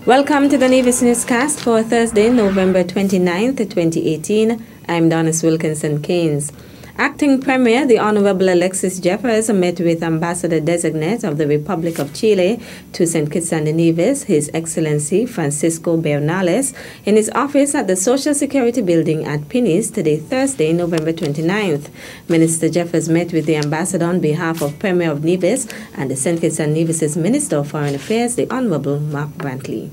Welcome to the Nevis Newscast for Thursday, November 29th, 2018. I'm Donis Wilkinson-Keynes. Acting Premier, the Honorable Alexis Jeffers, met with Ambassador-Designate of the Republic of Chile to St. Kitts and Nevis, His Excellency Francisco Bernales, in his office at the Social Security Building at Pinis today, Thursday, November 29th. Minister Jeffers met with the ambassador on behalf of Premier of Nevis and the St. Kitts and Nevis' Minister of Foreign Affairs, the Honorable Mark Brantley.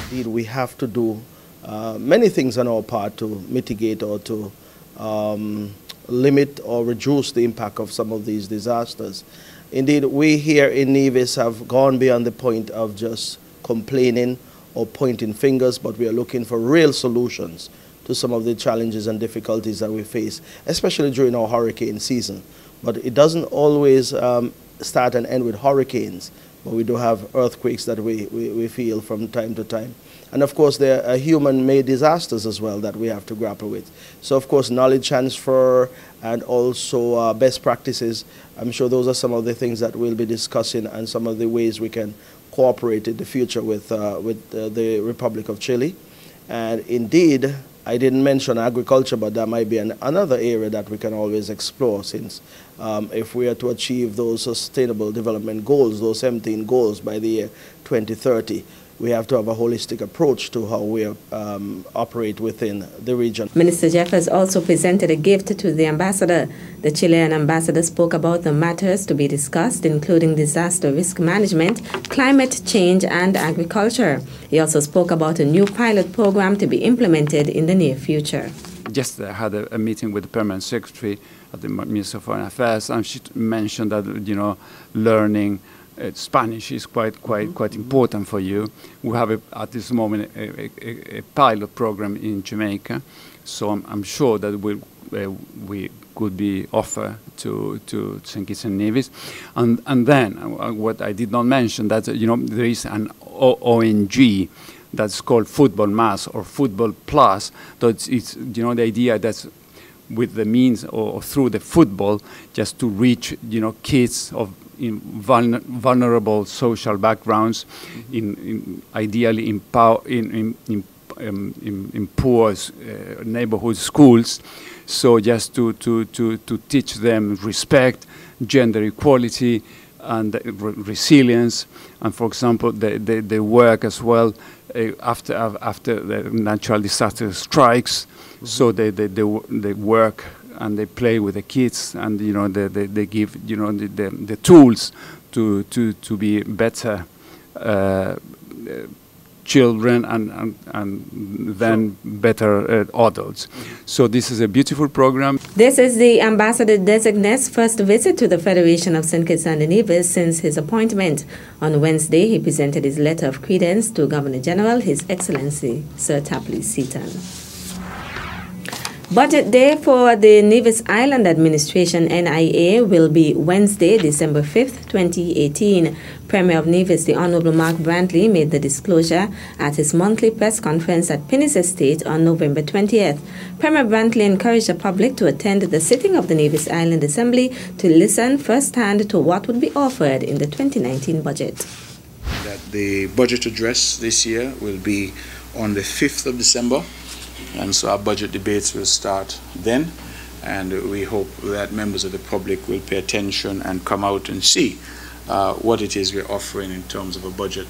Indeed, we have to do many things on our part to mitigate or to limit or reduce the impact of some of these disasters. Indeed, we here in Nevis have gone beyond the point of just complaining or pointing fingers, but we are looking for real solutions to some of the challenges and difficulties that we face, especially during our hurricane season. But it doesn't always start and end with hurricanes, but we do have earthquakes that we feel from time to time. And of course, there are human-made disasters as well that we have to grapple with. So of course, knowledge transfer and also best practices, I'm sure those are some of the things that we'll be discussing and some of the ways we can cooperate in the future with the Republic of Chile. And indeed, I didn't mention agriculture, but that might be another area that we can always explore, since if we are to achieve those sustainable development goals, those 17 goals by the year 2030, we have to have a holistic approach to how we operate within the region. Minister Jeffers also presented a gift to the ambassador. The Chilean ambassador spoke about the matters to be discussed, including disaster risk management, climate change, and agriculture. He also spoke about a new pilot program to be implemented in the near future. Yesterday I had a meeting with the Permanent Secretary of the Minister of Foreign Affairs, and she mentioned that, learning Spanish is quite important for you. We have at this moment a pilot program in Jamaica, so I'm sure that we could be offered to St. Kitts and Nevis, and then what I did not mention, that there is an ONG that's called Football Mass or Football Plus. That it's the idea that's with the means or through the football, just to reach kids in vulnerable social backgrounds, ideally in poor neighborhood schools. So just to teach them respect, gender equality, and resilience, and for example, they work as well after the natural disaster strikes. So they work and they play with the kids, and they give the tools to be better children and then better adults. So this is a beautiful program. This is the Ambassador-Designate's first visit to the Federation of St. Kitts and Nevis since his appointment. On Wednesday, he presented his letter of credence to Governor General, His Excellency Sir Tapley Seaton. Budget Day for the Nevis Island Administration, NIA, will be Wednesday, December 5th, 2018. Premier of Nevis, the Honorable Mark Brantley, made the disclosure at his monthly press conference at Pinis Estate on November 20th. Premier Brantley encouraged the public to attend the sitting of the Nevis Island Assembly to listen firsthand to what would be offered in the 2019 budget. That the budget address this year will be on the 5th of December. And so our budget debates will start then, and we hope that members of the public will pay attention and come out and see what it is we're offering in terms of a budget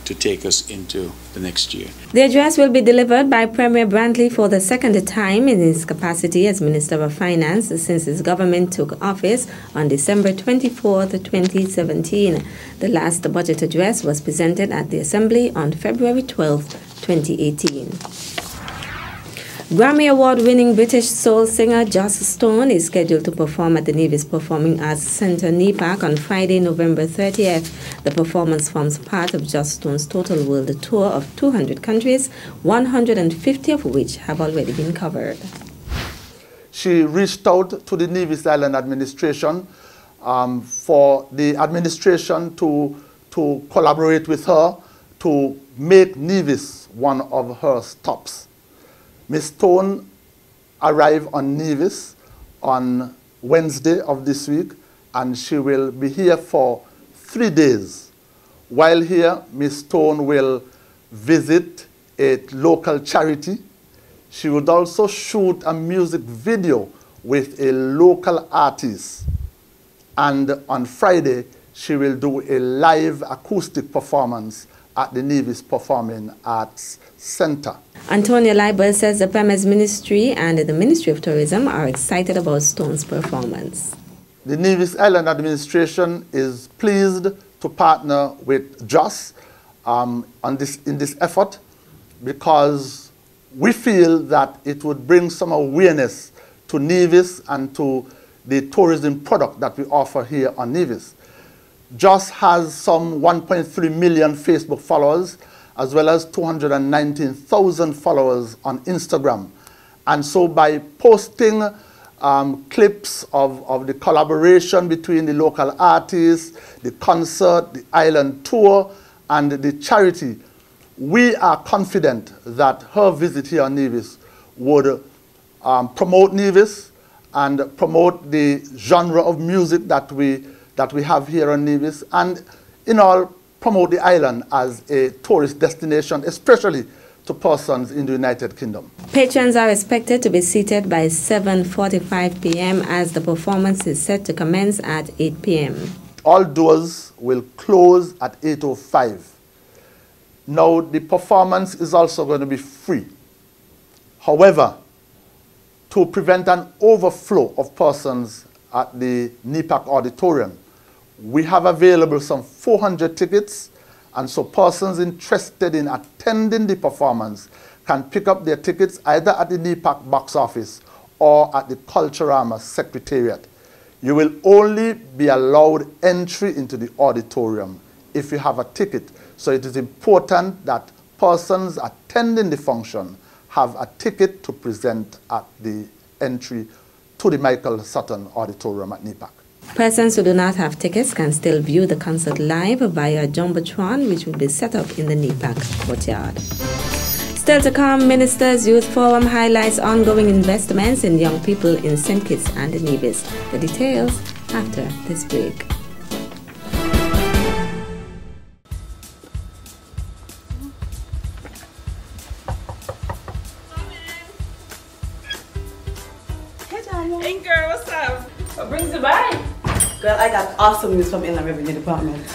to take us into the next year. The address will be delivered by Premier Brantley for the second time in his capacity as Minister of Finance since his government took office on December 24th, 2017. The last budget address was presented at the Assembly on February 12th, 2018. Grammy Award-winning British soul singer Joss Stone is scheduled to perform at the Nevis Performing Arts Centre, NEPAC, on Friday, November 30th. The performance forms part of Joss Stone's total world tour of 200 countries, 150 of which have already been covered. She reached out to the Nevis Island administration for the administration to collaborate with her to make Nevis one of her stops. Ms. Stone arrived on Nevis on Wednesday of this week, and she will be here for 3 days. While here, Ms. Stone will visit a local charity. She would also shoot a music video with a local artist. And on Friday, she will do a live acoustic performance at the Nevis Performing Arts Center. Antonia Leiber says the PEMES Ministry and the Ministry of Tourism are excited about Stone's performance. The Nevis Island Administration is pleased to partner with JOS in this effort, because we feel that it would bring some awareness to Nevis and to the tourism product that we offer here on Nevis. JOS has some 1.3 million Facebook followers, as well as 219,000 followers on Instagram. And so by posting clips of the collaboration between the local artists, the concert, the island tour, and the charity, we are confident that her visit here on Nevis would promote Nevis and promote the genre of music that we have here on Nevis, and in all, promote the island as a tourist destination, especially to persons in the United Kingdom. Patrons are expected to be seated by 7:45 p.m. as the performance is set to commence at 8 p.m. All doors will close at 8:05. Now, the performance is also going to be free. However, to prevent an overflow of persons at the NEPAC auditorium, we have available some 400 tickets, and so persons interested in attending the performance can pick up their tickets either at the NEPAC box office or at the Culturama Secretariat. You will only be allowed entry into the auditorium if you have a ticket, so it is important that persons attending the function have a ticket to present at the entry to the Michael Sutton Auditorium at NEPAC. Persons who do not have tickets can still view the concert live via Jumbotron, which will be set up in the NEPAC courtyard. Still to come, Ministers' Youth Forum highlights ongoing investments in young people in St. Kitts and Nevis. The details after this break. Hey girl, what's up? What brings you by? Girl, I got awesome news from Inland Revenue Department.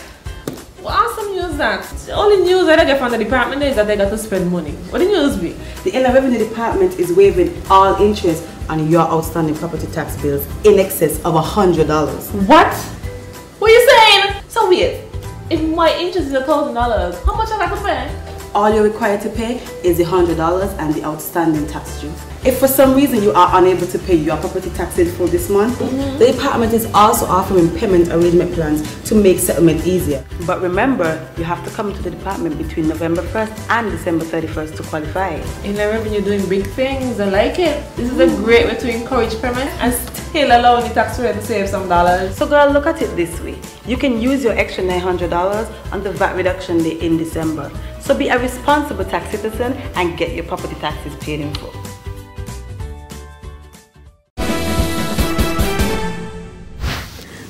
What awesome news that? The only news that I get from the department is that they got to spend money. What the news be? The Inland Revenue Department is waiving all interest on your outstanding property tax bills in excess of $100. What? What are you saying? So wait, if my interest is $1,000, how much I got to pay? All you're required to pay is the $100 and the outstanding tax due. If for some reason you are unable to pay your property tax in full this month, the department is also offering payment arrangement plans to make settlement easier. But remember, you have to come to the department between November 1st and December 31st to qualify. Inland Revenue doing big things. I like it. This is a great way to encourage payment and still allowing the tax rate to save some dollars. So girl, look at it this way. You can use your extra $900 on the VAT reduction day in December. So be a responsible tax citizen and get your property taxes paid in full.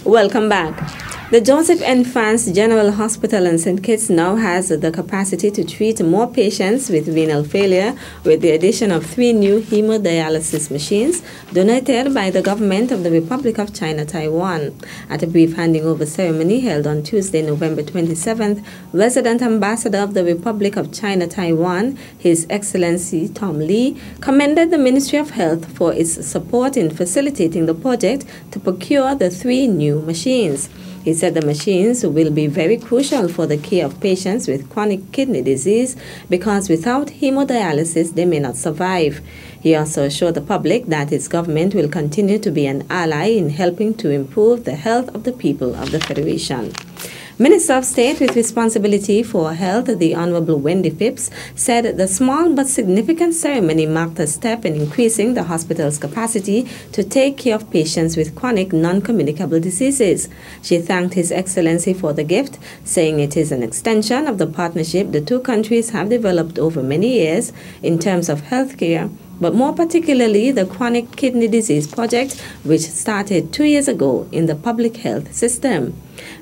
Welcome back. The Joseph N. France General Hospital in St. Kitts now has the capacity to treat more patients with renal failure with the addition of 3 new hemodialysis machines donated by the government of the Republic of China, Taiwan. At a brief handing over ceremony held on Tuesday, November 27th, Resident Ambassador of the Republic of China, Taiwan, His Excellency Tom Lee, commended the Ministry of Health for its support in facilitating the project to procure the 3 new machines. He said the machines will be very crucial for the care of patients with chronic kidney disease because without hemodialysis they may not survive. He also assured the public that his government will continue to be an ally in helping to improve the health of the people of the Federation. Minister of State with responsibility for health, the Honorable Wendy Phipps, said the small but significant ceremony marked a step in increasing the hospital's capacity to take care of patients with chronic non-communicable diseases. She thanked His Excellency for the gift, saying it is an extension of the partnership the two countries have developed over many years in terms of health care, but more particularly the Chronic Kidney Disease Project, which started 2 years ago in the public health system.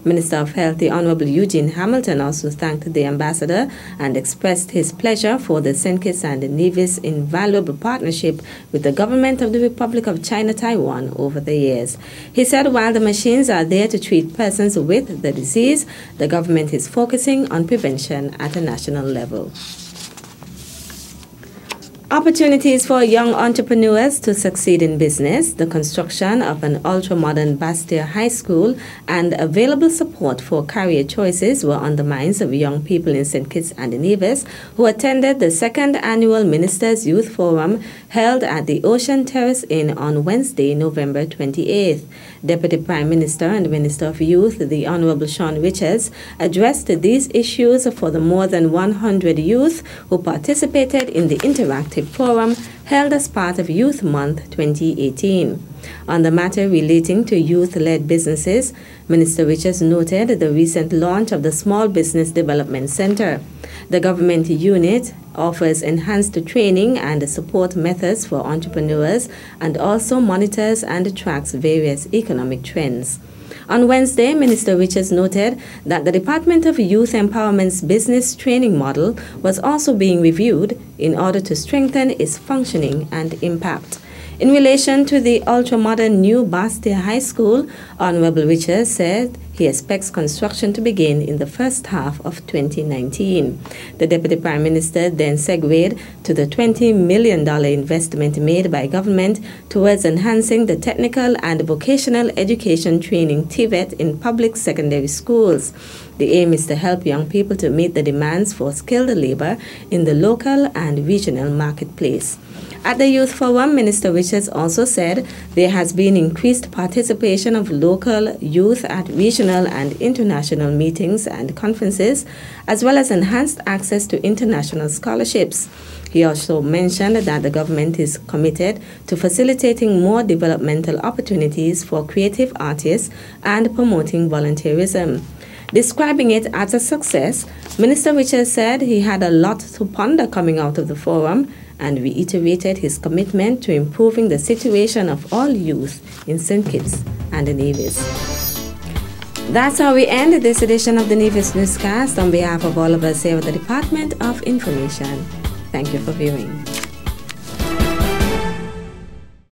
Minister of Health, the Honorable Eugene Hamilton, also thanked the ambassador and expressed his pleasure for the St. Kitts and Nevis' invaluable partnership with the government of the Republic of China Taiwan over the years. He said while the machines are there to treat persons with the disease, the government is focusing on prevention at a national level. Opportunities for young entrepreneurs to succeed in business, the construction of an ultra-modern Bastia High School, and available support for career choices were on the minds of young people in St. Kitts and Nevis who attended the second annual Ministers' Youth Forum held at the Ocean Terrace Inn on Wednesday, November 28th. Deputy Prime Minister and Minister of Youth, the Honorable Sean Richards, addressed these issues for the more than 100 youth who participated in the interactive forum held as part of Youth Month 2018. On the matter relating to youth-led businesses, Minister Richards noted the recent launch of the Small Business Development Center. The government unit offers enhanced training and support methods for entrepreneurs and also monitors and tracks various economic trends. On Wednesday, Minister Richards noted that the Department of Youth Empowerment's business training model was also being reviewed in order to strengthen its functioning and impact. In relation to the ultra-modern new Bastia High School, Honorable Richards said he expects construction to begin in the first half of 2019. The Deputy Prime Minister then segued to the $20 million investment made by government towards enhancing the technical and vocational education training TVET in public secondary schools. The aim is to help young people to meet the demands for skilled labor in the local and regional marketplace. At the Youth Forum, Minister Richards also said there has been increased participation of local youth at regional and international meetings and conferences, as well as enhanced access to international scholarships. He also mentioned that the government is committed to facilitating more developmental opportunities for creative artists and promoting volunteerism. Describing it as a success, Minister Richards said he had a lot to ponder coming out of the forum and reiterated his commitment to improving the situation of all youth in St. Kitts and Nevis. That's how we end this edition of the Nevis Newscast. On behalf of all of us here at the Department of Information, thank you for viewing.